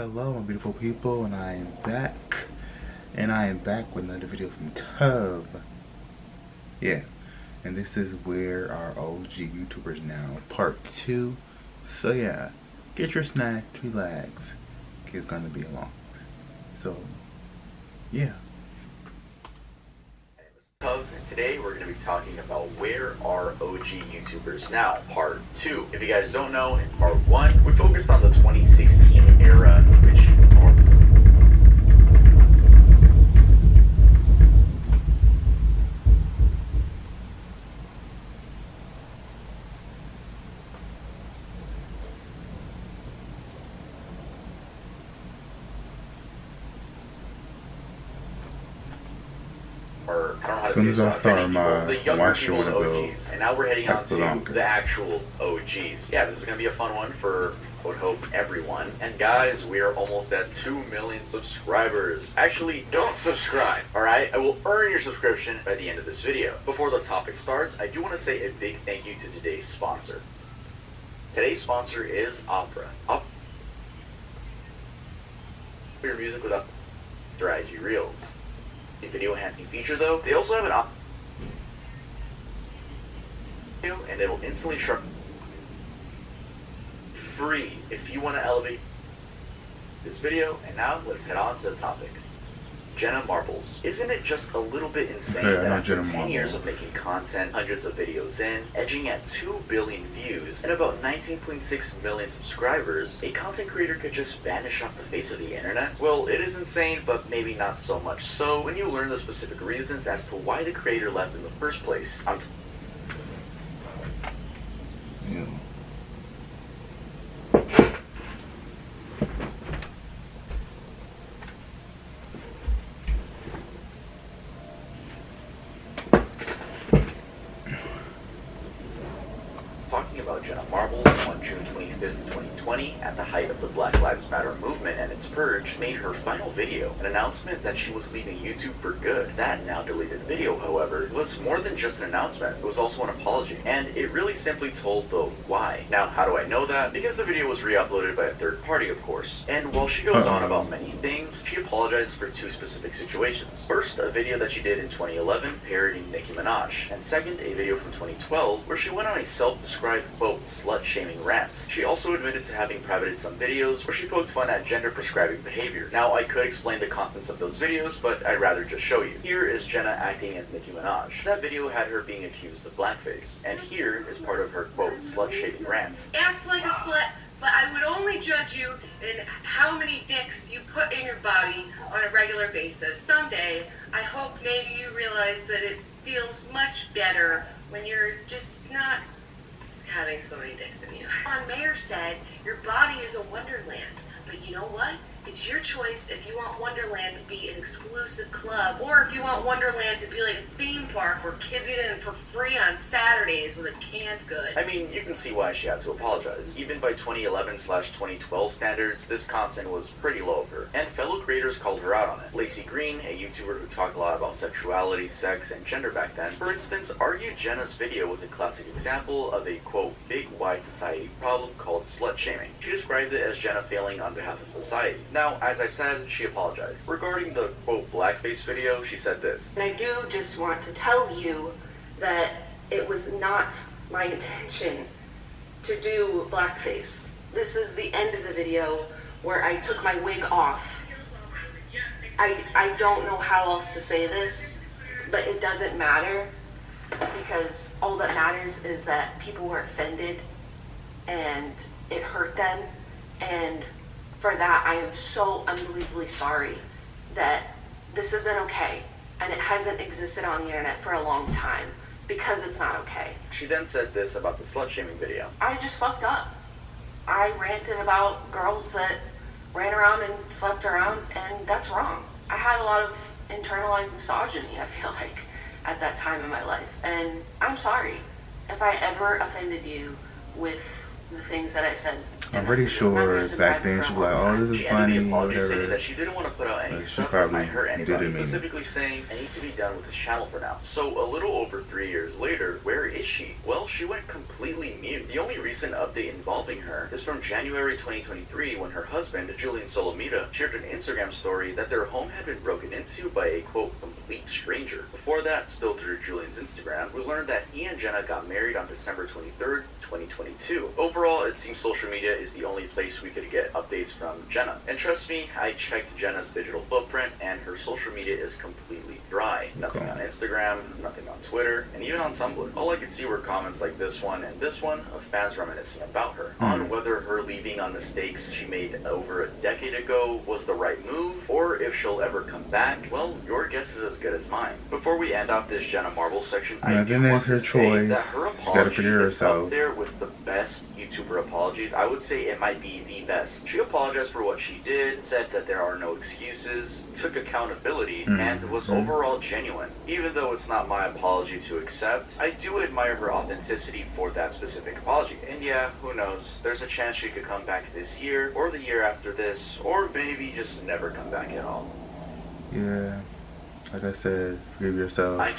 Hello, my beautiful people, and I am back. And I am back with another video from TUV. Yeah, and this is Where Are OG YouTubers Now, part 2. So yeah, get your snack, relax. It's gonna be a long one. So, yeah. TUV, and today we're going to be talking about Where Are OG YouTubers Now, Part 2. If you guys don't know, in Part 1, we focused on the 2016 era, which I don't know how to say As soon as I start the younger watching people's one of those, OGs, and now we're heading on to longer. the actual OGs. Yeah, this is going to be a fun one for, I would hope, everyone. And guys, we are almost at 2 million subscribers. Actually, don't subscribe, alright? I will earn your subscription by the end of this video. Before the topic starts, I do want to say a big thank you to today's sponsor. Today's sponsor is Opera. Your music without their IG Reels. The video enhancing feature though, they also have an and it will instantly sharpen free if you want to elevate this video. And now let's head on to the topic. Jenna Marbles. Isn't it just a little bit insane that after 10 years of making content, hundreds of videos in, edging at 2 billion views, and about 19.6 million subscribers, a content creator could just vanish off the face of the internet? Well, it is insane, but maybe not so much so when you learn the specific reasons as to why the creator left in the first place. Talking about Jenna Marbles on June 25th, 2020, at the height of the Black Lives Matter movement and its purge, made her final video, an announcement that she was leaving YouTube for good. That now deleted video, however, was more than just an announcement, it was also an apology, and it really simply told the why. Now, how do I know that? Because the video was re-uploaded by a third party, of course. And while she goes on about many things, she apologizes for 2 specific situations. First, a video that she did in 2011 parodying Nicki Minaj, and second, a video from 2012 where she went on a self-described quote slut-shaming rant. She also admitted to having privated some videos where she poked fun at gender-prescribing behavior. Now, I could explain the contents of those videos, but I'd rather just show you. Here is Jenna acting as Nicki Minaj. That video had her being accused of blackface, and here is part of her quote slut-shaming rant. Act like a slut, but I would only judge you in how many dicks you put in your body on a regular basis. Someday, I hope maybe you realize that it feels much better when you're just not having so many dicks in you. John Mayer said, your body is a wonderland, but you know what? It's your choice if you want Wonderland to be an exclusive club, or if you want Wonderland to be like a theme park where kids get in for free on Saturdays with a canned good. I mean, you can see why she had to apologize. Even by 2011/2012 standards, this content was pretty low of her, and fellow creators called her out on it. Lacey Green, a YouTuber who talked a lot about sexuality, sex, and gender back then, for instance, argued Jenna's video was a classic example of a, quote, big wide society problem called slut-shaming. She described it as Jenna failing on behalf of society. Now, as I said, she apologized. Regarding the, quote, blackface video, she said this. And I do just want to tell you that it was not my intention to do blackface. This is the end of the video where I took my wig off. I don't know how else to say this, but it doesn't matter, because all that matters is that people were offended and it hurt them, and for that, I am so unbelievably sorry that this isn't okay, and it hasn't existed on the internet for a long time, because it's not okay. She then said this about the slut-shaming video. I just fucked up. I ranted about girls that ran around and slept around, and that's wrong. I had a lot of internalized misogyny, I feel like, at that time in my life, and I'm sorry if I ever offended you with the things that I said. I'm pretty sure back then she was like, oh, this is She funny, ended the or apology saying whatever. that she didn't want to put out any But she stuff that probably might hurt anybody, didn't mean it. specifically saying, I need to be done with this channel for now. So a little over 3 years later, where is she? Well, she went completely mute. The only recent update involving her is from January 2023 when her husband, Julian Solomita, shared an Instagram story that their home had been broken into by a, quote, complete stranger. Before that, still through Julian's Instagram, we learned that he and Jenna got married on December 23rd, 2022. Overall, it seems social media is the only place we could get updates from Jenna. And trust me, I checked Jenna's digital footprint and her social media is completely dry. Nothing on Instagram, nothing on Twitter, and even on Tumblr. All I could see were comments like this one and this one of fans reminiscing about her, on whether her leaving on mistakes she made over a decade ago was the right move, or if she'll ever come back. Well, your guess is as good as mine. Before we end off this Jenna Marbles section, I do want to say that her apology is up there with the best YouTuber apologies. I would say it might be the best. She apologized for what she did, said that there are no excuses, took accountability, and was overall genuine. Even though it's not my apology to accept, I do admire her authenticity for that specific apology. And yeah, who knows, there's a chance she could come back this year, or the year after this, or maybe just never come back at all. Yeah. Like I said, forgive yourself. I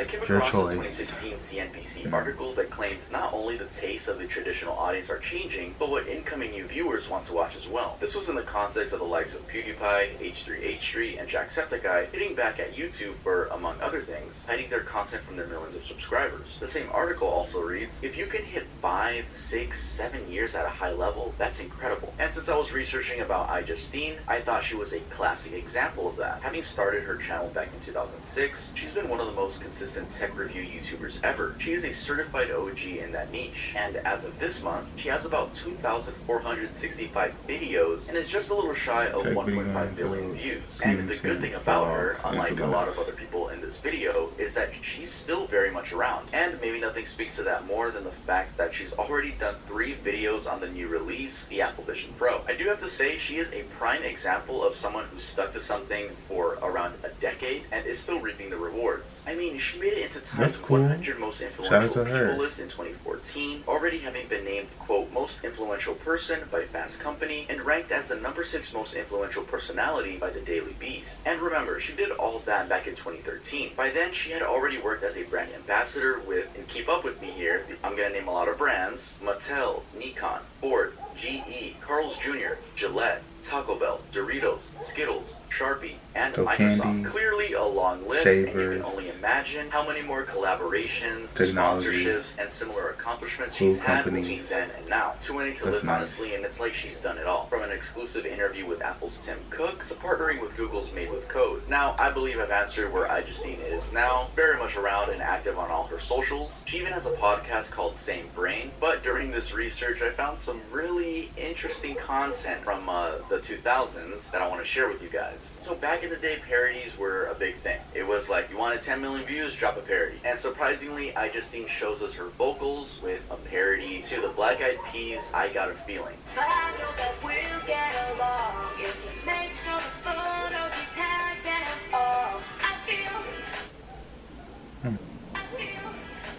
came across this 2016 CNBC article that claimed not only the tastes of the traditional audience are changing, but what incoming new viewers want to watch as well. This was in the context of the likes of PewDiePie, H3H3, and Jacksepticeye hitting back at YouTube for, among other things, hiding their content from their millions of subscribers. The same article also reads, if you can hit 5, 6, 7 years at a high level, that's incredible. And since I was researching about iJustine, I thought she was a classic example of that. Having started her channel back in 2006, she's been one of the most consistent tech review YouTubers ever. She is a certified OG in that niche, and as of this month, she has about 2,465 videos and is just a little shy of 1.5 billion views. And the good thing about her, unlike a lot of other people in this video, is that she's still very much around. And maybe nothing speaks to that more than the fact that she's already done 3 videos on the new release, the Apple Vision Pro. I do have to say, she is a prime example of someone who stuck to something for around a decade and is still reaping the rewards. I mean, she made it into Time's 100 most influential people list in 2014, already having been named, quote, most influential person by Fast Company, and ranked as the number 6 most influential personality by the Daily Beast. And remember, she did all that back in 2013. By then, she had already worked as a brand ambassador with, and keep up with me here, I'm gonna name a lot of brands, Mattel, Nikon, Ford, GE, Carl's Jr., Gillette, Taco Bell, Doritos, Skittles, Sharpie, and Microsoft. Candy, clearly a long list, shavers, and you can only imagine how many more collaborations, sponsorships, and similar accomplishments she's had between then and now. Too many to list, honestly, and it's like she's done it all. From an exclusive interview with Apple's Tim Cook to partnering with Google's Made with Code. Now, I believe I've answered where iJustine is now, very much around and active on all her socials. She even has a podcast called Same Brain, but during this research, I found some really interesting content from the 2000s that I want to share with you guys. So back in the day, parodies were a big thing. It was like, you wanted 10 million views, drop a parody. And surprisingly, iJustine shows us her vocals with a parody to the Black Eyed Peas' I Got a Feeling. I know that we'll get along if you make sure the photos you tag them all. I feel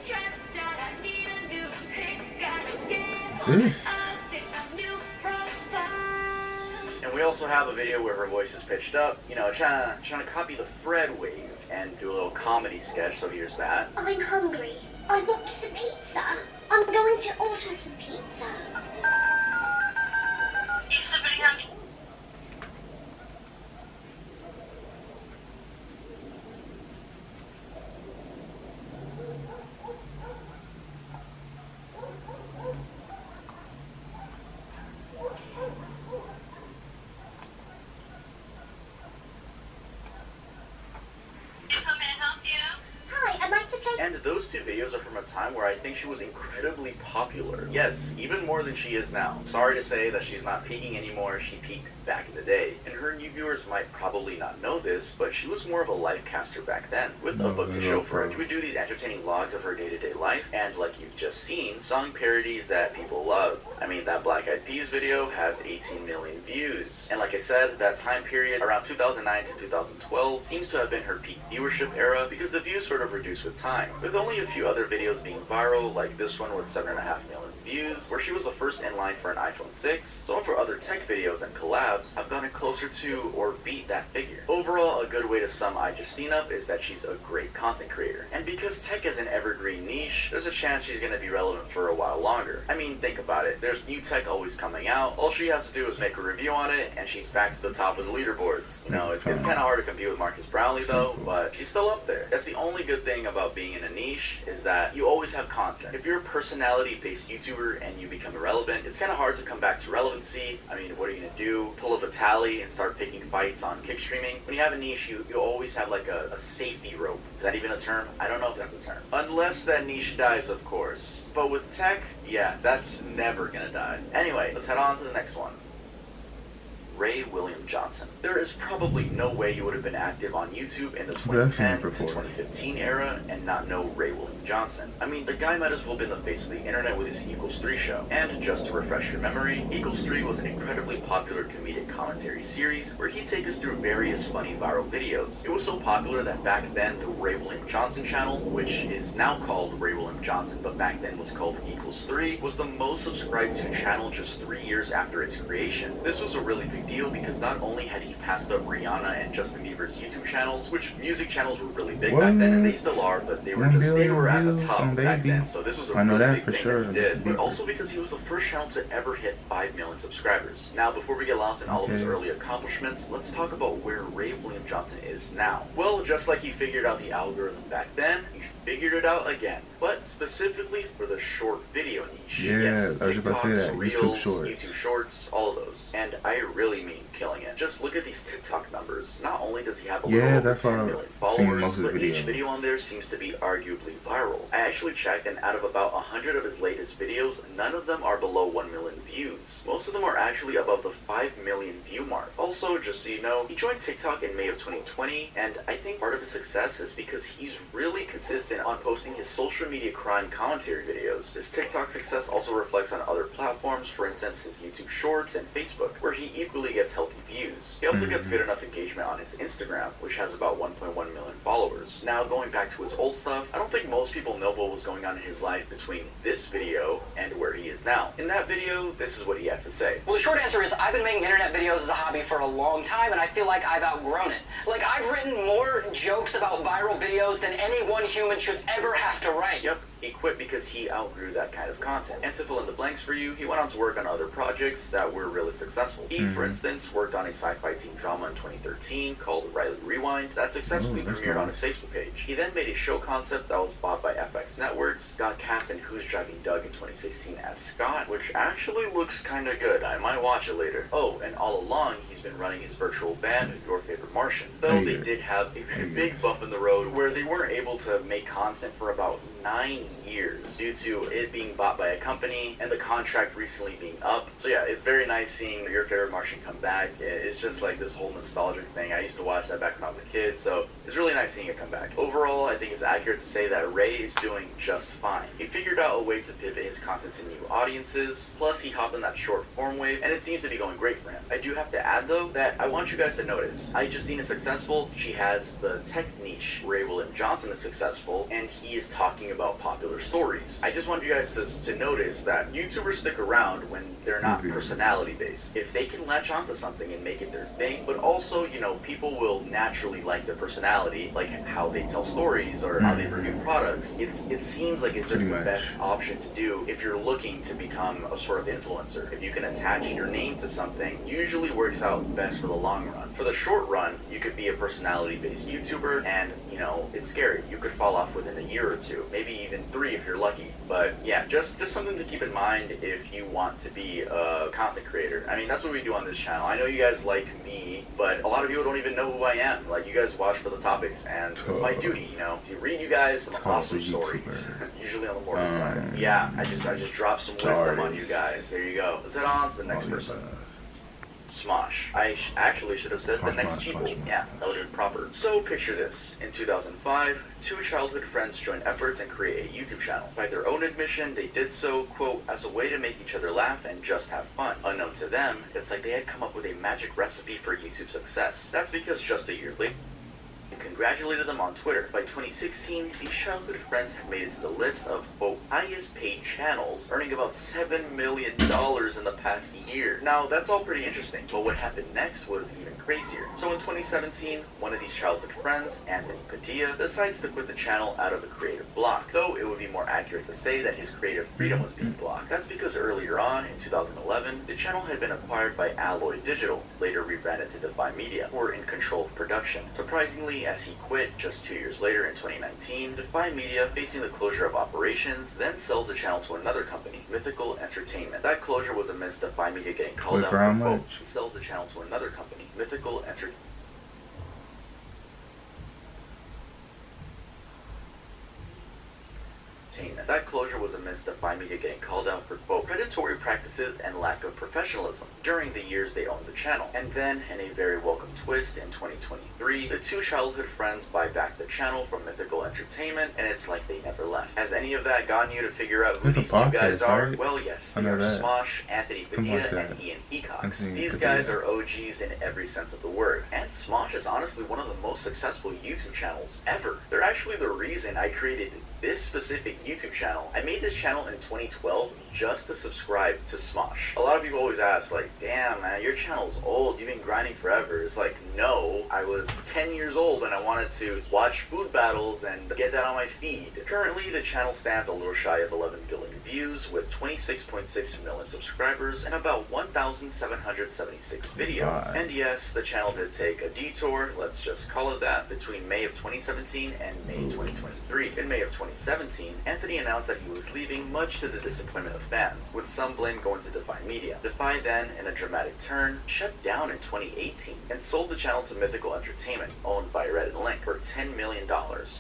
stressed out, I need a new pick, gotta get And we also have a video where her voice is pitched up, you know, trying to copy the Fred wave and do a little comedy sketch, so here's that. I'm hungry. I want some pizza. I'm going to order some pizza. Is somebody hungry? And those 2 videos are from a time where I think she was incredibly popular. Yes, even more than she is now. Sorry to say that she's not peaking anymore, she peaked back in the day. And her new viewers might probably not know this, but she was more of a life caster back then, with a book to show for it. She would do these entertaining vlogs of her day-to-day life, and like you've just seen, song parodies that people love. I mean, that Black Eyed Peas video has 18 million views. And like I said, that time period, around 2009 to 2012, seems to have been her peak viewership era, because the views sort of reduced with time. With only a few other videos being viral, like this one with 7.5 million views, where she was the first in line for an iPhone 6. Some of her other tech videos and collabs have gotten closer to or beat that figure. Overall, a good way to sum iJustine up is that she's a great content creator. And because tech is an evergreen niche, there's a chance she's going to be relevant for a while longer. I mean, think about it. There's new tech always coming out. All she has to do is make a review on it, and she's back to the top of the leaderboards. You know, it's kind of hard to compete with Marcus Brownlee though, but she's still up there. That's the only good thing about being in a niche, is that you always have content. If you're a personality-based YouTuber and you become irrelevant, it's kind of hard to come back to relevancy. I mean, what are you going to do? Pull up a tally and start picking fights on kick streaming? When you have a niche, you always have like a safety rope. Is that even a term? I don't know if that's a term. Unless that niche dies, of course. But with tech, yeah, that's never gonna die. Anyway, let's head on to the next one. Ray William Johnson. There is probably no way you would have been active on YouTube in the 2010 to 2015 era and not know Ray William Johnson. I mean, the guy might as well have been the face of the internet with his Equals 3 show. And just to refresh your memory, Equals 3 was an incredibly popular comedic commentary series where he'd take us through various funny viral videos. It was so popular that back then the Ray William Johnson channel, which is now called Ray William Johnson but back then was called Equals 3, was the most subscribed to channel just 3 years after its creation. This was a really big deal because not only had he passed up Rihanna and Justin Bieber's YouTube channels, which music channels were really big back then, and they still are, but they were at the top back then. So this was a really big thing that he did. But also because he was the first channel to ever hit 5 million subscribers. Now, before we get lost in all of his early accomplishments, let's talk about where Ray William Johnson is now. Well, just like he figured out the algorithm back then, he figured it out again, but specifically for the short video niche. Yeah, yes, I was about to say that. Reels, YouTube Shorts, all of those. And I really mean killing it. Just look at these TikTok numbers. Not only does he have a little over 10 million followers, but each video on there seems to be arguably viral. I actually checked, and out of about 100 of his latest videos, none of them are below 1 million views. Most of them are actually above the 5 million view mark. Also, just so you know, he joined TikTok in May of 2020, and I think part of his success is because he's really consistent on posting his social media crime commentary videos. His TikTok success also reflects on other platforms, for instance his YouTube Shorts and Facebook, where he equally gets healthy views. He also gets good enough engagement on his Instagram, which has about 1.1 million followers. Now, going back to his old stuff, I don't think most people know what was going on in his life between this video and where he is now. In that video, this is what he had to say. Well, the short answer is I've been making internet videos as a hobby for a long time, and I feel like I've outgrown it. Like, I've written more jokes about viral videos than any one human should ever have to write. Yep. He quit because he outgrew that kind of content. And to fill in the blanks for you, he went on to work on other projects that were really successful. He, for instance, worked on a sci-fi teen drama in 2013 called Riley Rewind that successfully premiered on his Facebook page. He then made a show concept that was bought by FX Networks, got cast in Who's Driving Doug in 2016 as Scott, which actually looks kinda good. I might watch it later. Oh, and all along, he's been running his virtual band, Your Favorite Martian. Though they did have a big bump in the road where they weren't able to make content for about 9 years due to it being bought by a company and the contract recently being up. So yeah, it's very nice seeing Your Favorite Martian come back. It's just like this whole nostalgic thing. I used to watch that back when I was a kid, so it's really nice seeing it come back. Overall, I think it's accurate to say that Ray is doing just fine. He figured out a way to pivot his content to new audiences, plus he hopped on that short form wave, and it seems to be going great for him. I do have to add though that I want you guys to notice, iJustine is successful, she has the tech niche. Ray William Johnson is successful, and he is talking about popular stories. I just want you guys to notice that YouTubers stick around when they're not personality based. If they can latch onto something and make it their thing, but also, you know, people will naturally like their personality, like how they tell stories or how they review products. It seems like it's just the best option to do if you're looking to become a sort of influencer. If you can attach your name to something, usually works out best for the long run. For the short run, you could be a personality based YouTuber and, you know, it's scary. You could fall off within a year or two, maybe even 3 if you're lucky. But yeah, just something to keep in mind if you want to be a content creator. I mean, that's what we do on this channel. I know you guys like me, but a lot of people don't even know who I am. Like, you guys watch for the topics, and it's my duty, you know, to read you guys some awesome stories. Usually on the morning time. Yeah, I just dropped some wisdom on you guys. There you go. Let's head on to the next person. Smosh. I actually should have said the next people. Yeah, that would have been proper. So picture this. In 2005, 2 childhood friends joined efforts and create a YouTube channel. By their own admission, they did so, quote, as a way to make each other laugh and just have fun. Unknown to them, it's like they had come up with a magic recipe for YouTube success. That's because just a year later, and congratulated them on Twitter. By 2016, these childhood friends had made it to the list of, quote, highest paid channels, earning about $7 million in the past year. Now, that's all pretty interesting, but what happened next was even crazier. So in 2017, one of these childhood friends, Anthony Padilla, decides to quit the channel out of a creative block, though it would be more accurate to say that his creative freedom was being blocked. That's because earlier on, in 2011, the channel had been acquired by Alloy Digital, later rebranded to Defy Media, who were in control of production. Surprisingly, as he quit just 2 years later in 2019, Defy Media, facing the closure of operations, then sells the channel to another company, Mythical Entertainment. That closure was amidst Defy Media getting called out for quote, and sells the channel to another company, Mythical Entertainment. That closure was amidst Defy Media getting called out for, quote, predatory practices and lack of professionalism during the years they owned the channel. And then, in a very welcome twist in 2023, the two childhood friends buy back the channel from Mythical Entertainment, and it's like they never left. Has any of that gotten you to figure out who these two guys are? Right? Well, yes, they are Smosh, Anthony Padilla, and Ian Ecox. These guys are OGs in every sense of the word. And Smosh is honestly one of the most successful YouTube channels ever. They're actually the reason I created this specific YouTube channel. I made this channel in 2012 just to subscribe to Smosh. A lot of people always ask, like, damn man, your channel's old, you've been grinding forever. It's like, no, I was 10 years old and I wanted to watch food battles and get that on my feed. Currently, the channel stands a little shy of 11 billion views with 26.6 million subscribers and about 1,776 videos. And yes, the channel did take a detour, let's just call it that, between May of 2017 and May 2023. In May of 2017, Anthony announced that he was leaving, much to the disappointment of fans, with some blame going to Defy Media. Defy then, in a dramatic turn, shut down in 2018 and sold the channel to Mythical Entertainment, owned by Red and Link, for $10 million.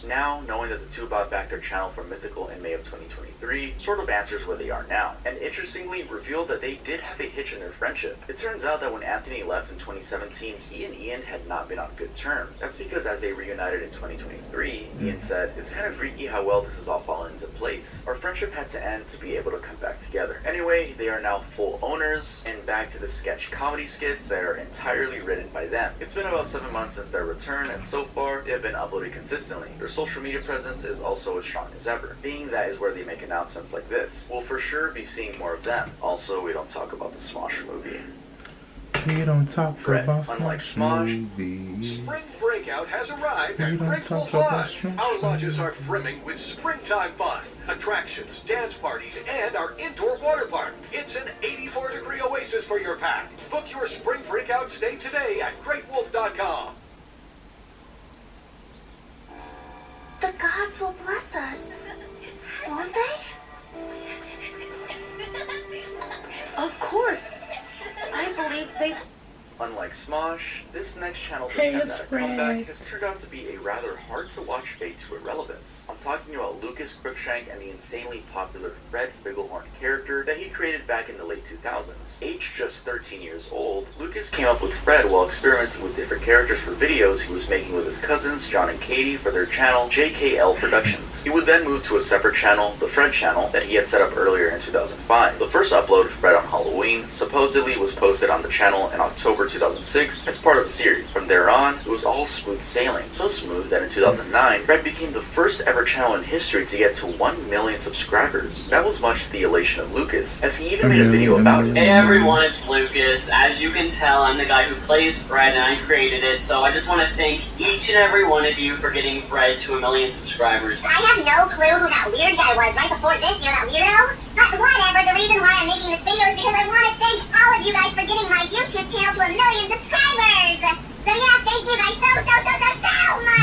Now, knowing that the two bought back their channel from Mythical in May of 2023, sort of answers where they are now, and interestingly revealed that they did have a hitch in their friendship. It turns out that when Anthony left in 2017, he and Ian had not been on good terms. That's because as they reunited in 2023, Ian said, "It's kind of freaky how well this has all fallen into place. Our friendship had to end to be able to come back together." Anyway, they are now full owners, and back to the sketch comedy skits that are entirely written by them. It's been about 7 months since their return, and so far, they have been uploaded consistently. Their social media presence is also as strong as ever, being that is where they make announcements like this. We'll for sure be seeing more of them. Also, we don't talk about the Smosh movie. We don't talk about unlike Smosh, Spring Breakout has arrived at Great Wolf Lodge. Our lodges are brimming with springtime fun, attractions, dance parties, and our indoor water park. It's an 84-degree oasis for your pack. Book your Spring Breakout stay today at greatwolf.com. The gods will bless us, won't they? Of course. I believe they... Unlike Smosh, this next channel's attempt at a comeback has turned out to be a rather hard-to-watch fade to irrelevance. I'm talking about Lucas Crookshank and the insanely popular Fred Figglehorn character that he created back in the late 2000s. Aged just 13 years old, Lucas came up with Fred while experimenting with different characters for videos he was making with his cousins John and Katie for their channel JKL Productions. He would then move to a separate channel, the Fred channel, that he had set up earlier in 2005. The first upload, Fred on Halloween, supposedly was posted on the channel in October 2006 as part of a series. From there on, it was all smooth sailing. So smooth that in 2009, Fred became the first ever channel in history to get to 1 million subscribers. That was much to the elation of Lucas, as he even made a video about it. Hey everyone, it's Lucas. As you can tell, I'm the guy who plays Fred and I created it, so I just want to thank each and every one of you for getting Fred to 1 million subscribers. I have no clue who that weird guy was right before this, that weirdo. But whatever, the reason why I'm making this video is because I want to thank all of you guys for getting my YouTube channel to 1 million subscribers. So yeah, thank you guys so much.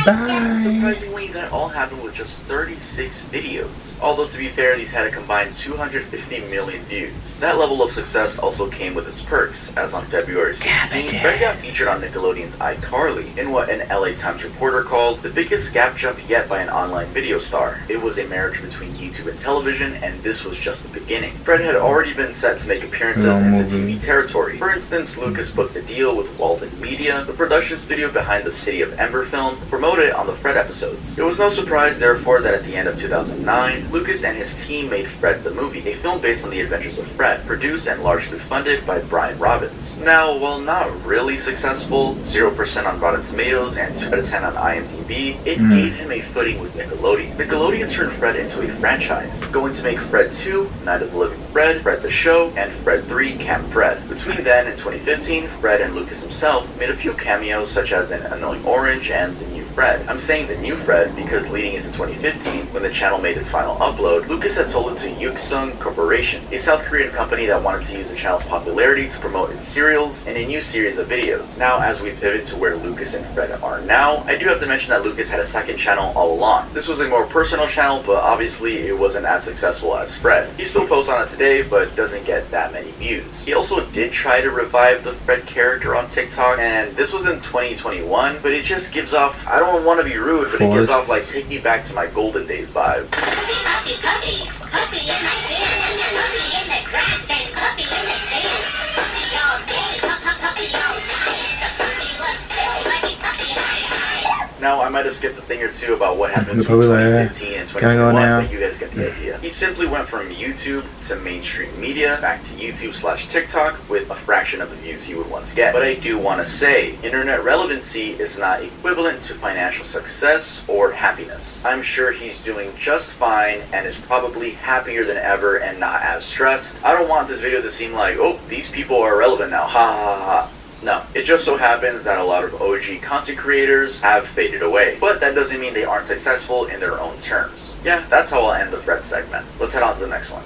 Bye. Surprisingly, that all happened with just 36 videos. Although to be fair, these had a combined 250 million views. That level of success also came with its perks, as on February 16th, Fred got featured on Nickelodeon's iCarly in what an LA Times reporter called the biggest gap jump yet by an online video star. It was a marriage between YouTube and television, and this was just the beginning. Fred had already been set to make appearances into TV territory. For instance, Lucas booked a deal with Walden Media, the production studio behind the City of Ember film, to promote it on the Fred episodes. It was was no surprise, therefore, that at the end of 2009, Lucas and his team made Fred the Movie, a film based on the adventures of Fred, produced and largely funded by Brian Robbins. Now, while not really successful, 0% on Rotten Tomatoes and 2 out of 10 on IMDb, it gave him a footing with Nickelodeon. Nickelodeon turned Fred into a franchise, going to make Fred 2, Night of the Living Fred, Fred the Show, and Fred 3, Camp Fred. Between then and 2015, Fred and Lucas himself made a few cameos such as in Annoying Orange and The New Fred. I'm saying The New Fred because leading into 2015, when the channel made its final upload, Lucas had sold it to Yuksung Corporation, a South Korean company that wanted to use the channel's popularity to promote its serials and a new series of videos. Now, as we pivot to where Lucas and Fred are now, I do have to mention that Lucas had a second channel all along. This was a more personal channel, but obviously it wasn't as successful as Fred. He still posts on it today, but doesn't get that many views. He also did try to revive the Fred character on TikTok, and this was in 2021, but it just gives off, I don't want to be rude, but it gives off like take me back to my golden days vibe. Puppy, puppy, puppy in my skin, puppy in the grass and puppy in the sand. Puppy all day, puppy all night. The puppy was filled like a puppy high. Now, I might have skipped a thing or two about what happened You're between probably like, 2015 and can I go 2021, now? but you guys get the idea. He simply went from YouTube to mainstream media, back to YouTube/TikTok, with a fraction of the views he would once get. But I do want to say, internet relevancy is not equivalent to financial success or happiness. I'm sure he's doing just fine and is probably happier than ever and not as stressed. I don't want this video to seem like, oh, these people are relevant now, ha ha ha. No, it just so happens that a lot of OG content creators have faded away, but that doesn't mean they aren't successful in their own terms. Yeah, that's how I'll end the Fred segment. Let's head on to the next one.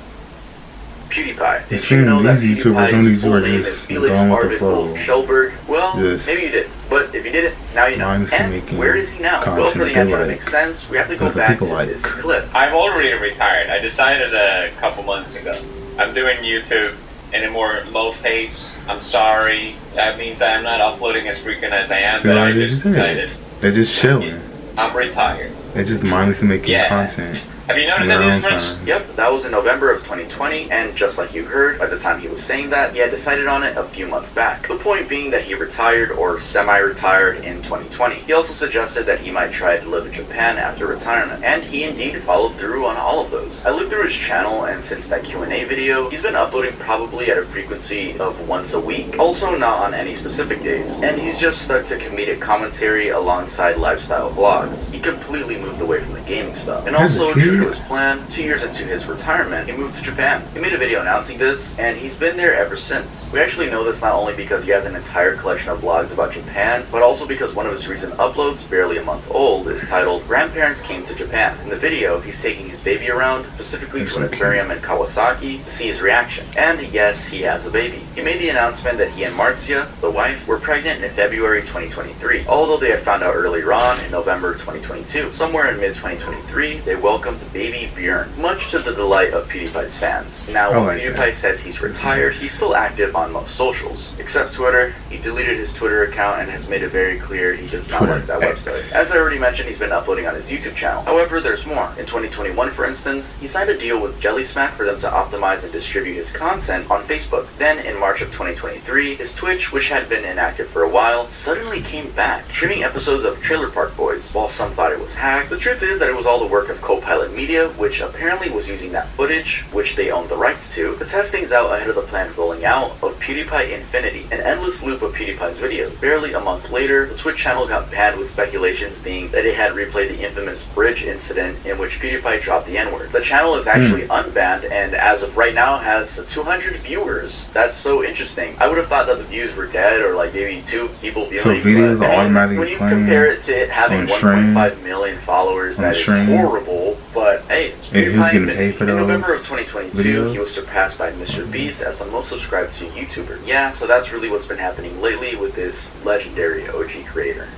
PewDiePie. Did you know that PewDiePie's full name is Felix Arvid Wolf Schellberg? Well, maybe you did, but if you didn't, now you know. And where is he now? Well, for the answer to make sense, we have to go back to this clip. I've already retired. I decided a couple months ago. I'm doing YouTube in a more low pace. I'm sorry. That means that I'm not uploading as frequent as I am, but I just decided. They're just chilling. I'm retired. They're just mindlessly making content. Have you noticed any difference? Yep, that was in November of 2020, and just like you heard, by the time he was saying that, he had decided on it a few months back. The point being that he retired or semi-retired in 2020. He also suggested that he might try to live in Japan after retirement, and he indeed followed through on all of those. I looked through his channel, and since that Q&A video, he's been uploading probably at a frequency of once a week, also not on any specific days, and he's just stuck to comedic commentary alongside lifestyle vlogs. He completely moved away from the gaming stuff, and also true to his plan, 2 years into his retirement, he moved to Japan. He made a video announcing this, and he's been there ever since. We actually know this not only because he has an entire collection of vlogs about Japan, but also because one of his recent uploads, barely a month old, is titled Grandparents Came to Japan. In the video, he's taking his baby around, specifically to an aquarium in Kawasaki, to see his reaction. And yes, he has a baby. He made the announcement that he and Marzia, the wife, were pregnant in February 2023, although they had found out earlier on in November 2022. Somewhere in mid-2023, they welcomed baby Bjorn, much to the delight of PewDiePie's fans. Now, while PewDiePie says he's retired, he's still active on most socials, except Twitter. He deleted his Twitter account and has made it very clear he does not like that website. As I already mentioned, he's been uploading on his YouTube channel. However, there's more. In 2021, for instance, he signed a deal with Jelly Smack for them to optimize and distribute his content on Facebook. Then, in March of 2023, his Twitch, which had been inactive for a while, suddenly came back, streaming episodes of Trailer Park Boys. While some thought it was hacked, the truth is that it was all the work of Copilot Media, which apparently was using that footage, which they owned the rights to test things out ahead of the planned rolling out of PewDiePie Infinity, an endless loop of PewDiePie's videos. Barely a month later, the Twitch channel got banned, with speculations being that it had replayed the infamous bridge incident in which PewDiePie dropped the N-word. The channel is actually unbanned, and as of right now has 200 viewers. That's so interesting. I would have thought that the views were dead, or like maybe 2 people viewing. So videos are automatically when you compare it to it having 1.5 million followers, that is horrible. But hey, it's PewDiePie. In November of 2022, videos? He was surpassed by Mr. Beast as the most subscribed to YouTuber. Yeah, so that's really what's been happening lately with this legendary OG creator.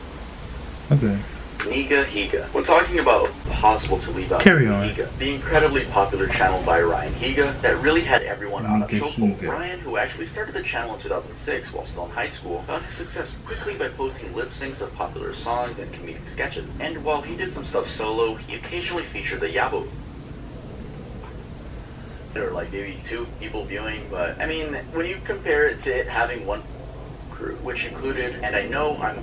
Okay. Niga Higa. When talking about possible to leave out Higa, the incredibly popular channel by Ryan Higa that really had everyone on a chokehold. Ryan, who actually started the channel in 2006 while still in high school, found his success quickly by posting lip syncs of popular songs and comedic sketches. And while he did some stuff solo, he occasionally featured the Yabo, or like maybe 2 people viewing, but I mean, when you compare it to it having one crew, which included, and I know I'm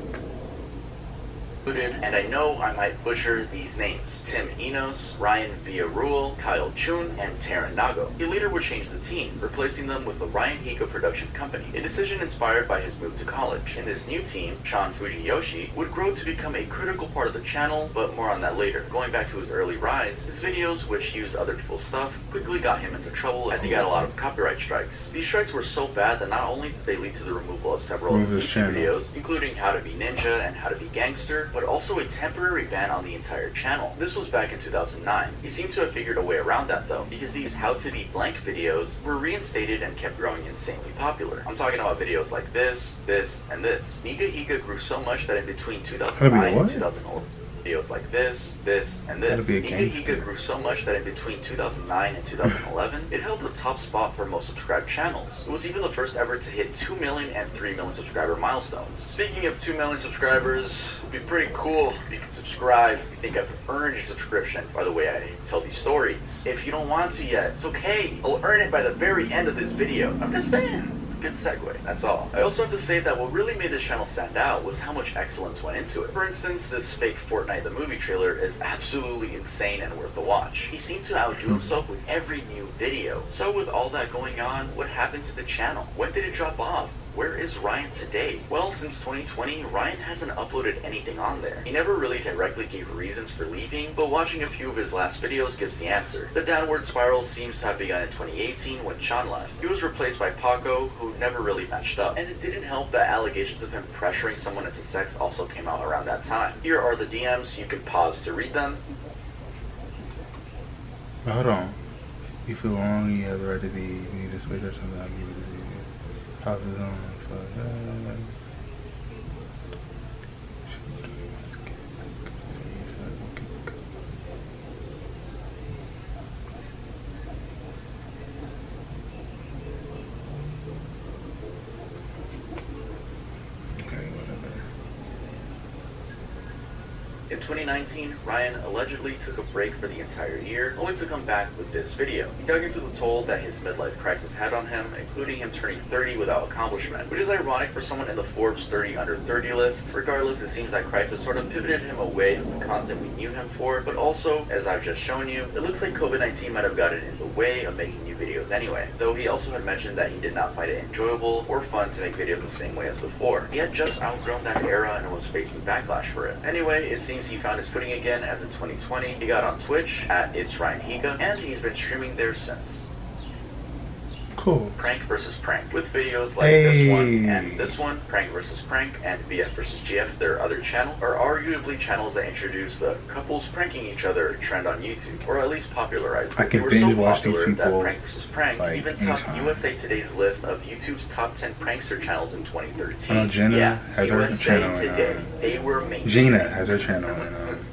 And I know I might butcher these names: Tim Enos, Ryan Villarreal, Kyle Chun, and Taran Nago. He later would change the team, replacing them with the Ryan Higa production company, a decision inspired by his move to college. In this new team, Sean Fujiyoshi would grow to become a critical part of the channel, but more on that later. Going back to his early rise, his videos, which used other people's stuff, quickly got him into trouble as he got a lot of copyright strikes. These strikes were so bad that not only did they lead to the removal of several of his YouTube videos, including How to Be Ninja and How to Be Gangster, but also a temporary ban on the entire channel. This was back in 2009. He seemed to have figured a way around that though, because these How to Be Blank videos were reinstated and kept growing insanely popular. I'm talking about videos like this, and this. Niga Higa grew so much that in between 2009 and 2011, videos like this, and this. Niga Higa grew so much that in between 2009 and 2011, it held the top spot for most subscribed channels. It was even the first ever to hit 2 million and 3 million subscriber milestones. Speaking of 2 million subscribers, it'd be pretty cool if you could subscribe. You think I've earned your subscription by the way I tell these stories. If you don't want to yet, it's okay. I'll earn it by the very end of this video. I'm just saying. Good segue, that's all. I also have to say that what really made this channel stand out was how much excellence went into it. For instance, this fake Fortnite the movie trailer is absolutely insane and worth the watch. He seemed to outdo himself with every new video. So with all that going on, what happened to the channel? When did it drop off? Where is Ryan today? Well, since 2020, Ryan hasn't uploaded anything on there. He never really directly gave reasons for leaving, but watching a few of his last videos gives the answer. The downward spiral seems to have begun in 2018 when Sean left. He was replaced by Paco, who never really matched up. And it didn't help that allegations of him pressuring someone into sex also came out around that time. Here are the DMs, you can pause to read them. Hold on. You feel wrong, you have the right to be, you need to switch or something, I'll give you the video. How's it on? In 2019, Ryan allegedly took a break for the entire year, only to come back with this video. He dug into the toll that his midlife crisis had on him, including him turning 30 without accomplishment, which is ironic for someone in the Forbes 30 under 30 list. Regardless, it seems that crisis sort of pivoted him away from the content we knew him for, but also, as I've just shown you, it looks like COVID-19 might have gotten in the way of making new videos anyway, though he also had mentioned that he did not find it enjoyable or fun to make videos the same way as before. He had just outgrown that era and was facing backlash for it. Anyway, it seems he found his footing again, as in 2020, he got on Twitch at It's Ryan Higa, and he's been streaming there since. Cool. Prank versus prank, with videos like this one and this one, Prank versus Prank, and BF versus GF, their other channel, are arguably channels that introduce the couples pranking each other trend on YouTube, or at least popularized it. I can They were binge so watch these popular that people, Prank versus Prank like, even topped anytime. USA Today's list of YouTube's top 10 prankster channels in 2013. I know Jenna has her USA channel, Today, they were mainstream. Gina has her channel, and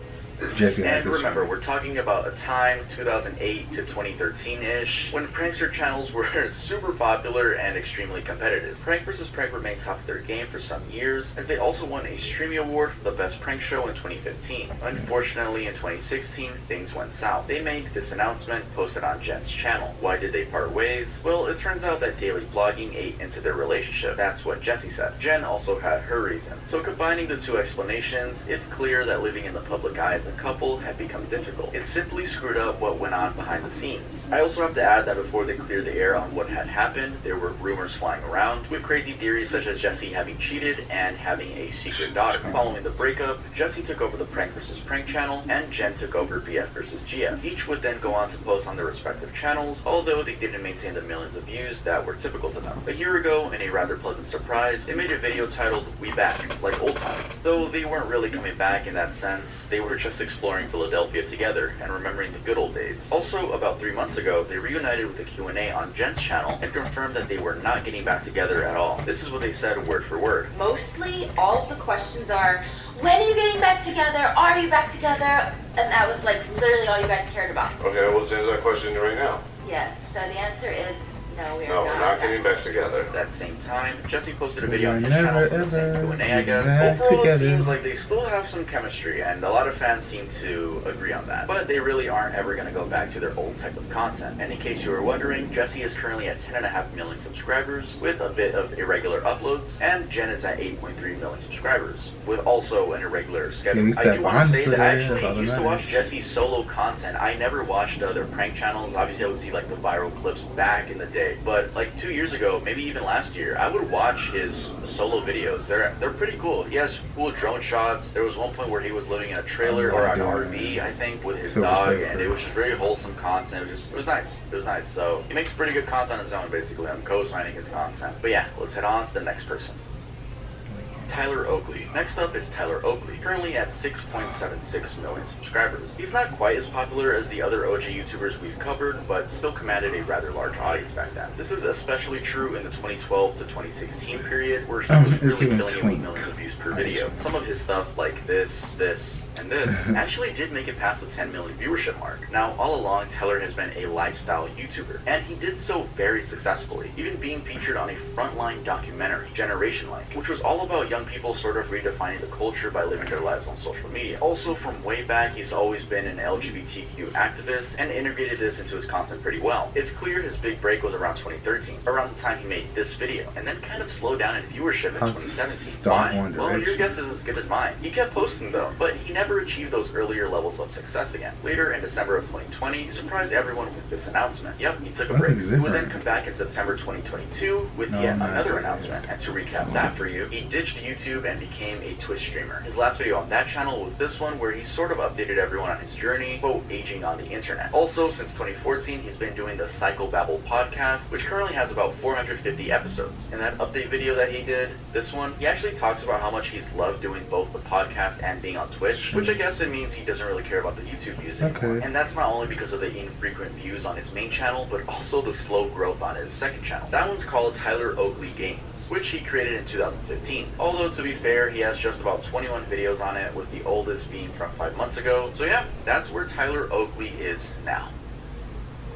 Jesse has And his remember, channel. we're talking about a time, 2008 to 2013-ish, when prankster channels were super popular and extremely competitive. Prank vs. Prank remained top of their game for some years, as they also won a Streamy Award for the Best Prank Show in 2015. Unfortunately, in 2016, things went south. They made this announcement posted on Jen's channel. Why did they part ways? Well, it turns out that daily vlogging ate into their relationship. That's what Jessie said. Jen also had her reason. So combining the two explanations, it's clear that living in the public eye as a couple had become difficult. It simply screwed up what went on behind the scenes. I also have to add that before they cleared the air on what had happened, there were rumors flying around, with crazy theories such as Jessie having cheated and having a secret daughter. Following the breakup, Jessie took over the Prank vs. Prank channel, and Jen took over BF vs. GF. Each would then go on to post on their respective channels, although they didn't maintain the millions of views that were typical to them. A year ago, in a rather pleasant surprise, they made a video titled "We Back," like old times. Though they weren't really coming back in that sense, they were just exploring Philadelphia together and remembering the good old days. Also, about 3 months ago, they reunited with a Q&A on Jen's channel and confirmed that they were not getting back together at all. This is what they said word for word. Mostly, all of the questions are, when are you getting back together? Are you back together? And that was like literally all you guys cared about. Okay, well, let's answer that question right now. Yeah, so the answer is No, we're No, we're not getting back together. At that same time, Jesse posted a We video are on his never, channel from the same ever Q&A, I guess. back Overall, it together. seems like they still have some chemistry, and a lot of fans seem to agree on that. But they really aren't ever going to go back to their old type of content. And in case you were wondering, Jesse is currently at 10.5 million subscribers, with a bit of irregular uploads, and Jen is at 8.3 million subscribers, with also an irregular schedule. Yeah, I do want to say that I that's actually all used that to watch matters. Jesse's solo content. I never watched their prank channels. Obviously, I would see like the viral clips back in the day. But like 2 years ago, maybe even last year, I would watch his solo videos. They're pretty cool. He has cool drone shots. There was one point where he was living in a trailer or an RV, I think, with his Silver dog, Surfer. and it was just very wholesome content. It was nice. It was nice. So he makes pretty good content on his own, basically. I'm co-signing his content. But yeah, let's head on to the next person. Tyler Oakley. Next up is Tyler Oakley, currently at 6.76 million subscribers. He's not quite as popular as the other OG YouTubers we've covered, but still commanded a rather large audience back then. This is especially true in the 2012 to 2016 period, where he was really killing it with millions of views per video. Some of his stuff, like this, and this, actually did make it past the 10 million viewership mark. Now, all along, Tyler has been a lifestyle YouTuber, and he did so very successfully, even being featured on a frontline documentary, Generation Like, which was all about young people sort of redefining the culture by living their lives on social media. Also, from way back, he's always been an LGBTQ activist and integrated this into his content pretty well. It's clear his big break was around 2013, around the time he made this video, and then kind of slowed down in viewership in 2017. Why? Well, your guess is as good as mine. He kept posting though, but he never achieved those earlier levels of success again. Later, in December of 2020, he surprised everyone with this announcement. Yep, he took a break. He would then come back in September 2022 with yet another announcement. And to recap that for you, he ditched YouTube and became a Twitch streamer. His last video on that channel was this one, where he sort of updated everyone on his journey, quote, aging on the internet. Also, since 2014, he's been doing the Psychobabble podcast, which currently has about 450 episodes. In that update video that he did, this one, he actually talks about how much he's loved doing both the podcast and being on Twitch, which I guess it means he doesn't really care about the YouTube views anymore. And that's not only because of the infrequent views on his main channel, but also the slow growth on his second channel. That one's called Tyler Oakley Games, which he created in 2015. Although, to be fair, he has just about 21 videos on it, with the oldest being from 5 months ago. So yeah, that's where Tyler Oakley is now.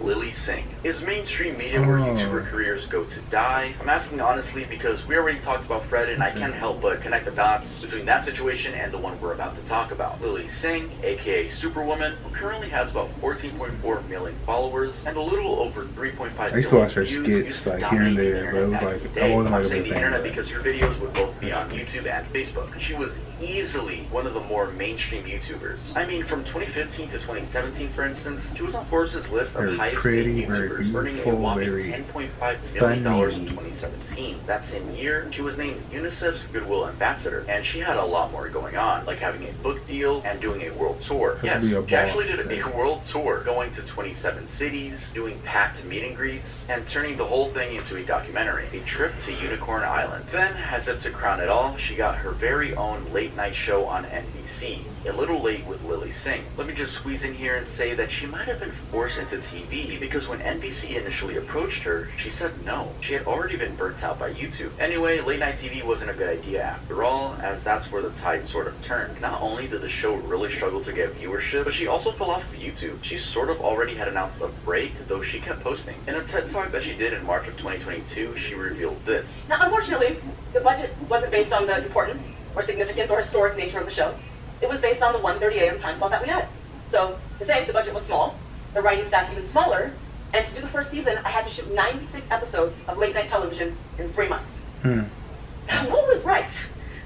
Lily Singh. Is mainstream media where YouTuber careers go to die? I'm asking honestly because we already talked about Fred, and I can't help but connect the dots between that situation and the one we're about to talk about. Lily Singh, aka Superwoman, who currently has about 14.4 million followers and a little over 3.5 I used to watch her views, skits like here and there, but it was like I wasn't like a I'm saying big the internet fan. because her videos would both be on YouTube and Facebook. She was easily one of the more mainstream YouTubers. I mean, from 2015 to 2017, for instance, she was on Forbes' list of Very highest pretty, paid very YouTubers, earning a beautiful, whopping very $10.5 million in funny. 2017. That same year, she was named UNICEF's Goodwill Ambassador, and she had a lot more going on, like having a book deal and doing a world tour. Has to Yes, be a she actually boss, did a world tour, going to 27 cities, doing packed meet and greets, and turning the whole thing into a documentary, a trip to Unicorn Island. Then, as if to crown it all, she got her very own late night show on NBC, A Little Late with Lily Singh. Let me just squeeze in here and say that she might have been forced into TV, because when NBC initially approached her, she said no. She had already been burnt out by YouTube. Anyway, late night TV wasn't a good idea after all, as that's where the tide sort of turned. Not only did the show really struggle to get viewership, but she also fell off of YouTube. She sort of already had announced a break, though she kept posting. In a TED Talk that she did in March of 2022, she revealed this. Now, unfortunately, the budget wasn't based on the importance or significance or historic nature of the show. It was based on the 1:30 a.m. time slot that we had. So, to say the budget was small, the writing staff even smaller, and to do the first season, I had to shoot 96 episodes of late night television in 3 months. What was right?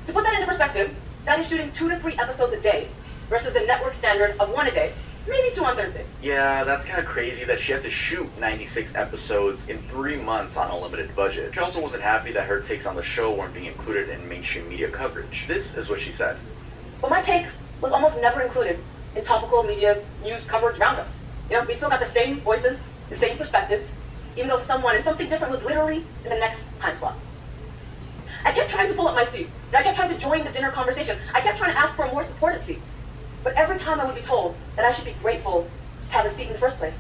To put that into perspective, that is shooting 2 to 3 episodes a day versus the network standard of 1 a day, maybe 2 on Thursday. Yeah, that's kind of crazy that she had to shoot 96 episodes in 3 months on a limited budget. She also wasn't happy that her takes on the show weren't being included in mainstream media coverage. This is what she said. But my take was almost never included in topical media news coverage roundups. You know, we still got the same voices, the same perspectives, even though someone and something different was literally in the next time slot. I kept trying to pull up my seat. I kept trying to join the dinner conversation. I kept trying to ask for a more supported seat. But every time I would be told that I should be grateful to have a seat in the first place.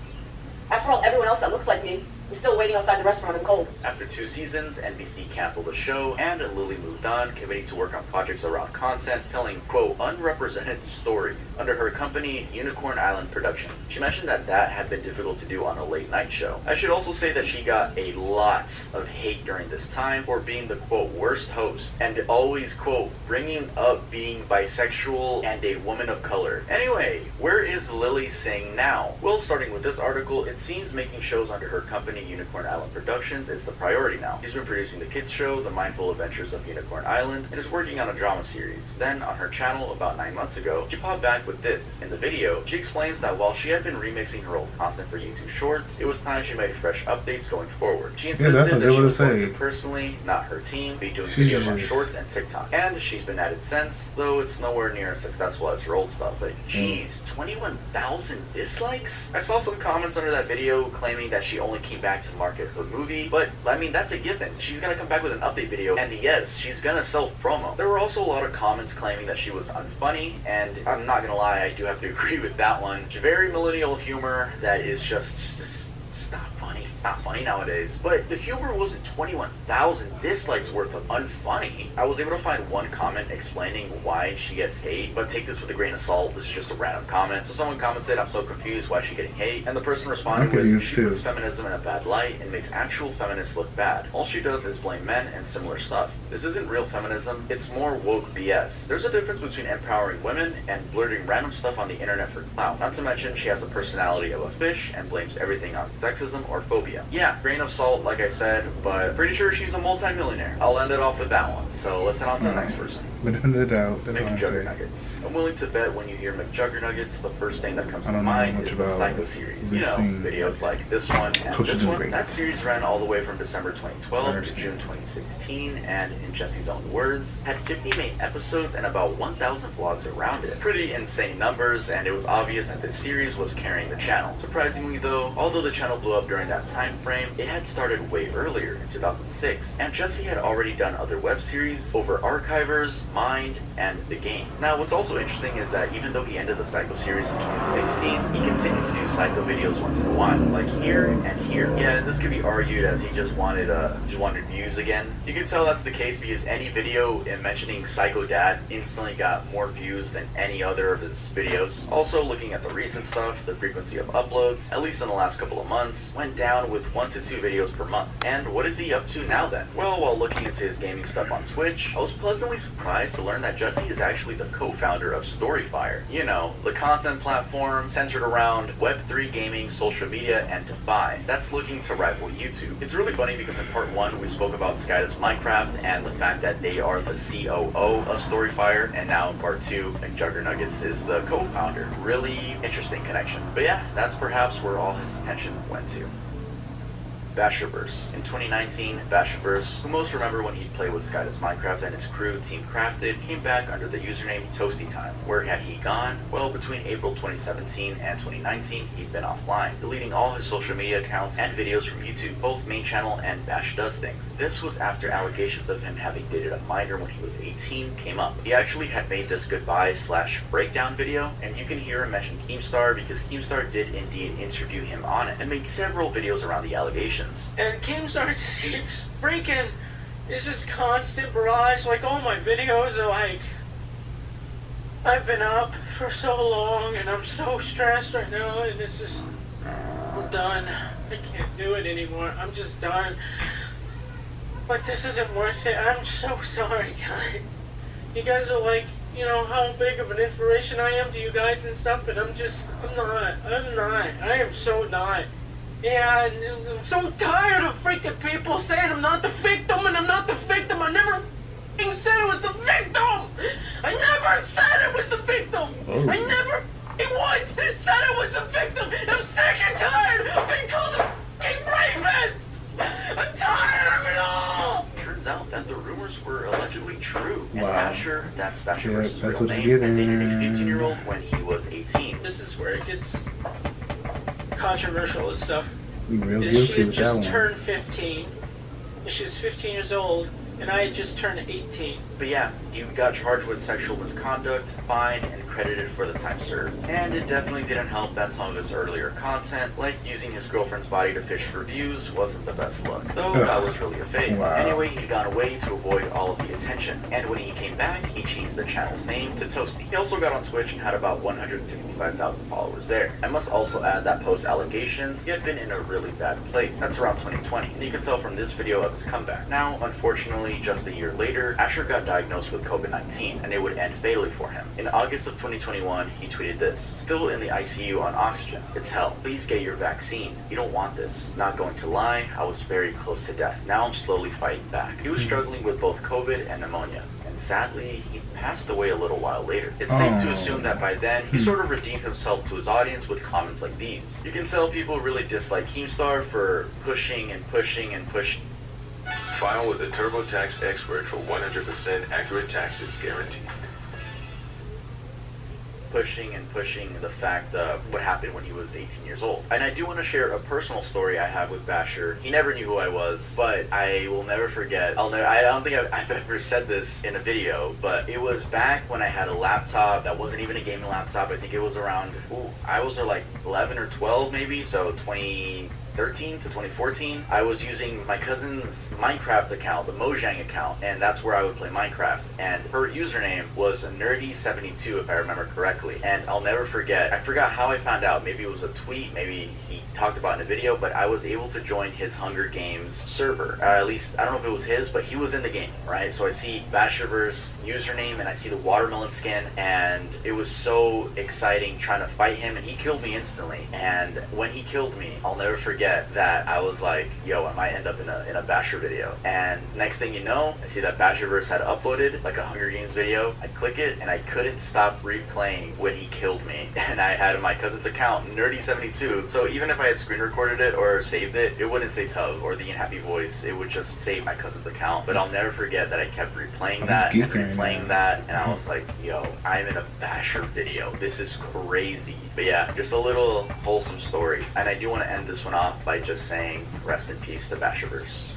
After all, everyone else that looks like me is still waiting outside the restaurant in the cold. After 2 seasons, NBC canceled the show, and Lily moved on, committing to work on projects around content, telling, quote, unrepresented stories under her company, Unicorn Island Productions. She mentioned that had been difficult to do on a late night show. I should also say that she got a lot of hate during this time for being the, quote, worst host, and always, quote, bringing up being bisexual and a woman of color. Anyway, where is Lily Singh now? Well, starting with this article, it seems making shows under her company, Unicorn Island Productions, is the priority now. She's been producing the kids show, The Mindful Adventures of Unicorn Island, and is working on a drama series. Then, on her channel about 9 months ago, she popped back with this. In the video, she explains that while she had been remixing her old content for YouTube Shorts, it was time she made fresh updates going forward. She insisted that she was going to personally, not her team, be doing videos on Shorts and TikTok. And she's been at it since, though it's nowhere near as successful as her old stuff. But geez, 21,000 dislikes? I saw some comments under that video claiming that she only came back to market her movie, but I mean, that's a given. She's gonna come back with an update video, and yes, she's gonna self-promo. There were also a lot of comments claiming that she was unfunny, and I'm not gonna lie, I do have to agree with that one. Very millennial humor that is just it's not funny. It's not funny nowadays. But the humor wasn't 21,000 dislikes worth of unfunny. I was able to find one comment explaining why she gets hate, but take this with a grain of salt. This is just a random comment. So someone commented, I'm so confused, why is she getting hate? And the person responded with, she puts feminism in a bad light and makes actual feminists look bad. All she does is blame men and similar stuff. This isn't real feminism, it's more woke BS. There's a difference between empowering women and blurting random stuff on the internet for clout. Not to mention, she has the personality of a fish and blames everything on sexism or phobia. Yeah, grain of salt, like I said, but pretty sure she's a multi-millionaire. I'll end it off with that one. So let's head on to the next person. McJuggernuggets. I'm willing to bet when you hear McJuggernuggets, the first thing that comes to mind is the Psycho series. You know, videos like this one and this one. That series ran all the way from December 2012 to June 2016, and in Jesse's own words, had 50 main episodes and about 1,000 vlogs around it. Pretty insane numbers, and it was obvious that this series was carrying the channel. Surprisingly though, although the channel blew up during that time frame, it had started way earlier, in 2006, and Jesse had already done other web series over Archivers, Mind, and The Game. Now, what's also interesting is that even though he ended the Psycho series in 2016, he continued to do Psycho videos once in a while, like here and here. Yeah, this could be argued as he just wanted views again. You can tell that's the case because any video in mentioning Psycho Dad instantly got more views than any other of his videos. Also, looking at the recent stuff, the frequency of uploads, at least in the last couple of months, went down with 1 to 2 videos per month. And what is he up to now then? Well, while looking into his gaming stuff on Twitch, I was pleasantly surprised to learn that Jesse is actually the co-founder of Storyfire. You know, the content platform centered around Web3 gaming, social media, and DeFi. That's looking to rival YouTube. It's really funny because in part 1 we spoke about Sky Does Minecraft and the fact that they are the COO of Storyfire, and now in part 2, McJuggernuggets is the co-founder. Really interesting connection. But yeah, that's perhaps where all his attention went to. Basherverse. In 2019, Basherverse, who most remember when he'd play with Sky Does Minecraft and his crew, Team Crafted, came back under the username Toasty Time. Where had he gone? Well, between April 2017 and 2019, he'd been offline, deleting all his social media accounts and videos from YouTube, both main channel and Bash Does Things. This was after allegations of him having dated a minor when he was 18 came up. He actually had made this goodbye/breakdown video, and you can hear him mention Keemstar because Keemstar did indeed interview him on it and made several videos around the allegations. And Keemstar just keeps freaking, it's just constant barrage, like all my videos are like, I've been up for so long and I'm so stressed right now and it's just, I'm done. I can't do it anymore. I'm just done. But this isn't worth it. I'm so sorry, guys. You guys are like, you know, how big of an inspiration I am to you guys and stuff, but I'm not. I am so not. Yeah, I'm so tired of freaking people saying I'm not the victim and I'm not the victim. I never said I was the victim. I never said I was the victim. I never once said I was the victim. I'm sick and tired of being called a fucking rapist. I'm tired of it all. Turns out that the rumors were allegedly true. And Wow. Basher, that's Basherverse's that's real what name, you and get. dated a 15-year-old when he was 18. This is where it gets controversial and stuff. Real She guilty had with that just one. turned 15. She was 15 years old, and I had just turned 18. But yeah, he got charged with sexual misconduct, fined, and credited for the time served. And it definitely didn't help that some of his earlier content, like using his girlfriend's body to fish for views, wasn't the best look. Though that was really a phase. Wow. Anyway, he'd gone away to avoid all of the attention. And when he came back, he changed the channel's name to Toasty. He also got on Twitch and had about 165,000 followers there. I must also add that post allegations, he had been in a really bad place. That's around 2020. And you can tell from this video of his comeback. Now, unfortunately, just a year later, Asher got diagnosed with COVID-19, and it would end fatally for him. In August of 2021, he tweeted this: "Still in the ICU on oxygen. It's hell. Please get your vaccine. You don't want this. Not going to lie, I was very close to death. Now I'm slowly fighting back." He was struggling with both COVID and pneumonia, and sadly, he passed away a little while later. It's safe to assume that by then, he sort of redeemed himself to his audience with comments like these. You can tell people really dislike Keemstar for pushing and pushing and pushing. File with a TurboTax expert for 100% accurate taxes guaranteed. Pushing the fact of what happened when he was 18 years old. And I do want to share a personal story I have with Basher. He never knew who I was, but I will never forget. I don't think I've ever said this in a video, but it was back when I had a laptop that wasn't even a gaming laptop. I think it was around, I was like 11 or 12 maybe, so 2013 to 2014, I was using my cousin's Minecraft account, the Mojang account, and that's where I would play Minecraft. And her username was Nerdy72, if I remember correctly. And I'll never forget, I forgot how I found out. Maybe it was a tweet, maybe he talked about it in a video, but I was able to join his Hunger Games server. At least, I don't know if it was his, but he was in the game, right? So I see Basherverse username, and I see the watermelon skin, and it was so exciting trying to fight him, and he killed me instantly. And when he killed me, I'll never forget that I was like, yo, I might end up in a Basher video. And next thing you know, I see that Basherverse had uploaded like a Hunger Games video. I click it, and I couldn't stop replaying when he killed me. And I had my cousin's account, Nerdy72, so even if I had screen recorded it or saved it, it wouldn't say TUV or the Happy Voice, it would just save my cousin's account. But I'll never forget that I kept replaying that and replaying that, and I was like, yo, I'm in a Basher video, this is crazy. But yeah, just a little wholesome story. And I do want to end this one off by just saying rest in peace to Basherverse.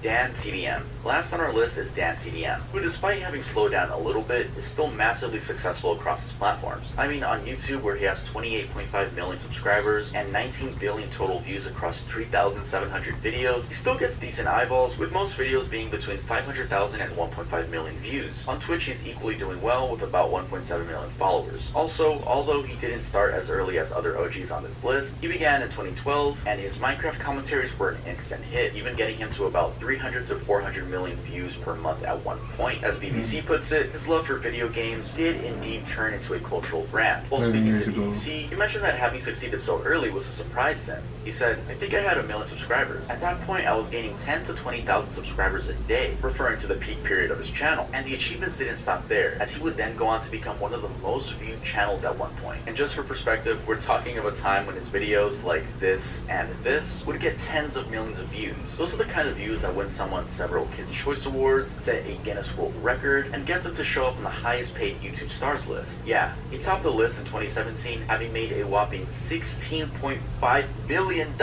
Dan TDM. Last on our list is Dan TDM, who despite having slowed down a little bit, is still massively successful across his platforms. I mean, on YouTube, where he has 28.5 million subscribers and 19 billion total views across 3,700 videos, he still gets decent eyeballs, with most videos being between 500,000 and 1.5 million views. On Twitch, he's equally doing well with about 1.7 million followers. Also, although he didn't start as early as other OGs on this list, he began in 2012, and his Minecraft commentaries were an instant hit, even getting him to about 300 to 400 million views per month at one point. As BBC puts it, his love for video games did indeed turn into a cultural brand. While speaking to BBC, he mentioned that having succeeded so early was a surprise to him. He said, "I think I had 1 million subscribers. At that point, I was gaining 10 to 20,000 subscribers a day," referring to the peak period of his channel. And the achievements didn't stop there, as he would then go on to become one of the most viewed channels at one point. And just for perspective, we're talking of a time when his videos like this and this would get tens of millions of views. Those are the kind of views that win someone several Kids' Choice Awards, set a Guinness World Record, and get them to show up on the highest paid YouTube stars list. Yeah, he topped the list in 2017, having made a whopping $16.5 million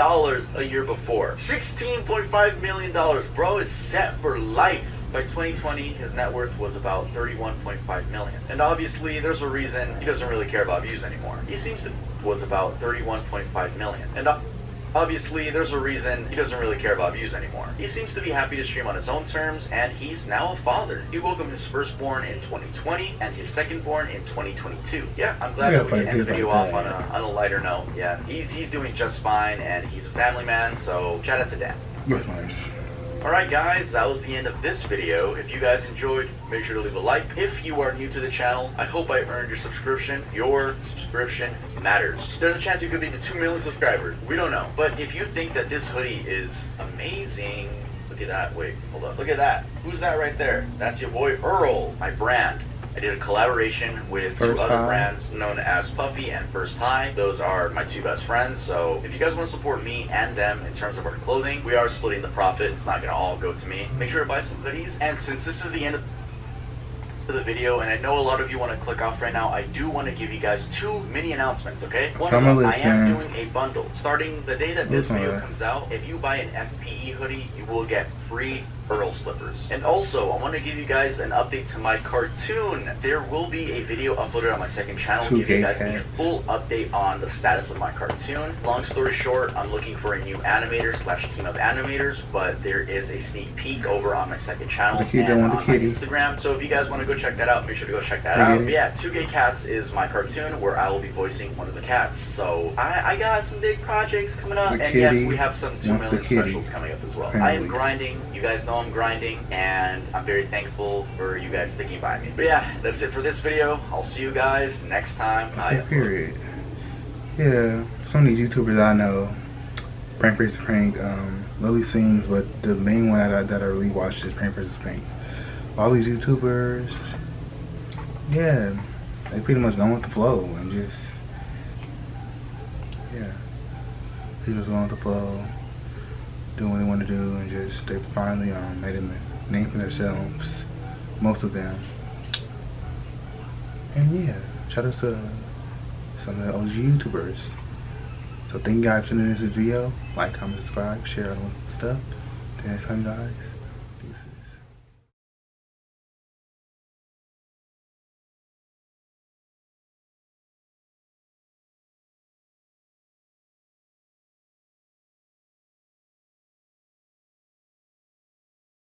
a year before. $16.5 million, bro is set for life. By 2020, his net worth was about $31.5 million. And obviously, there's a reason he doesn't really care about views anymore. He seems to was about $31.5 million. And obviously, there's a reason he doesn't really care about views anymore. He seems to be happy to stream on his own terms, and he's now a father. He welcomed his firstborn in 2020 and his secondborn in 2022. Yeah, I'm glad that we can end the video off on a lighter note. Yeah, he's doing just fine, and he's a family man, so shout out to Dan. That's nice. Alright guys, that was the end of this video. If you guys enjoyed, make sure to leave a like. If you are new to the channel, I hope I earned your subscription. Your subscription matters. There's a chance you could be to 2 million subscribers. We don't know. But if you think that this hoodie is amazing, look at that. Wait, hold up. Look at that. Who's that right there? That's your boy Earl, my brand. I did a collaboration with two other brands known as Puffy and First High. Those are my two best friends, so if you guys want to support me and them in terms of our clothing, we are splitting the profit. It's not going to all go to me. Make sure to buy some hoodies. And since this is the end of the video, and I know a lot of you want to click off right now, I do want to give you guys 2 mini announcements, okay? One of them, I am doing a bundle. Starting the day that this video comes out, if you buy an FPE hoodie, you will get free Earl slippers. And also, I want to give you guys an update to my cartoon. There will be a video uploaded on my second channel giving you guys a full update on the status of my cartoon. Long story short, I'm looking for a new animator / team of animators, but there is a sneak peek over on my second channel and on my Instagram. So if you guys want to go check that out, make sure to go check that out. But yeah, 2 Gay Cats is my cartoon where I will be voicing one of the cats. So I got some big projects coming up, and yes, we have some 2 million specials coming up as well. I am grinding. You guys know I'm grinding, and I'm very thankful for you guys sticking by me. But yeah, that's it for this video. I'll see you guys next time. Period. Yeah, some of these YouTubers I know, Prank vs. Prank, Lily Sings, but the main one that I really watch is Prank vs. Prank. All these YouTubers, yeah, they pretty much going with the flow and just, yeah, people going with the flow, doing what they want to do, and just they finally made a name for themselves, most of them. And yeah, shout out to some of the OG YouTubers. So thank you guys for tuning in this video. Like, comment, subscribe, share all the stuff. Till next time, guys.